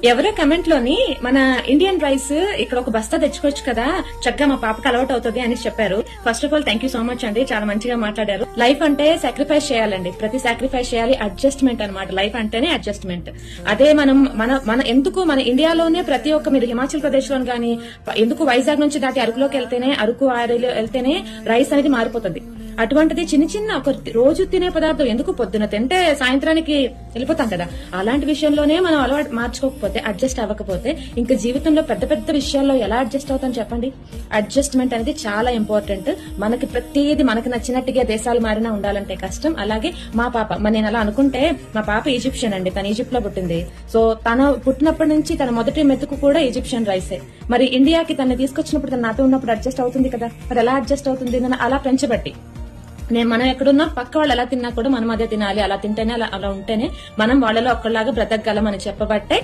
ఎవరో కమెంట్ లోని మన ఇండియన్ రైస్ ఇక్కడ ఒక బస్తా తెచ్చుకోవచ్చు కదా, చక్కగా మా పాపకి అలవాటు అవుతుంది అని చెప్పారు. First of all thank you so much అండి, చాలా మంచిగా మాట్లాడారు. లైఫ్ అంటే సాక్రిఫైస్ చేయాలండి, ప్రతి సాక్రిఫైస్ చేయాలి. అడ్జస్ట్మెంట్ అన్నమాట, లైఫ్ అంటేనే అడ్జస్ట్మెంట్. అదే మన ఎందుకు మన ఇండియాలోనే ప్రతి ఒక్క, మీరు హిమాచల్ ప్రదేశ్ లో గానీ, ఎందుకు వైజాగ్ నుంచి దాటి అరకులోకి వెళ్తేనే, అరకు ఆరేలో వెళ్తేనే రైస్ అనేది మారిపోతుంది. అటువంటిది చిన్న చిన్న ఒక రోజు తినే పదార్థం ఎందుకు పొద్దున తింటే సాయంత్రానికి వెళ్ళిపోతాం కదా, అలాంటి విషయంలోనే మనం అలవాటు మార్చుకోకపోతే, అడ్జస్ట్ అవ్వకపోతే ఇంకా జీవితంలో పెద్ద పెద్ద విషయాల్లో ఎలా అడ్జస్ట్ అవుతాం చెప్పండి. అడ్జస్ట్మెంట్ అనేది చాలా ఇంపార్టెంట్. మనకి ప్రతిదీ మనకు నచ్చినట్టుగా దేశాలు మారినా ఉండాలంటే కష్టం. అలాగే మా పాప, నేను అలా అనుకుంటే, మా పాప ఈజిప్షియన్ అండి, తను ఈజిప్ట్ లో పుట్టింది. సో తన పుట్టినప్పటి నుంచి తన మొదటి మెతుకు కూడా ఈజిప్షియన్ రైసే. మరి ఇండియాకి తను తీసుకొచ్చినప్పుడు, తను నాతో ఉన్నప్పుడు అడ్జస్ట్ అవుతుంది కదా, మరి ఎలా అడ్జస్ట్ అవుతుంది అలా పెంచబట్టి. మనం ఎక్కడున్నా పక్క వాళ్ళు ఎలా తిన్నా కూడా మనం అదే తినాలి, అలా తింటేనే, అలా ఉంటేనే మనం వాళ్ళలో ఒక్కలాగా బ్రతకగలం అని చెప్పబట్టే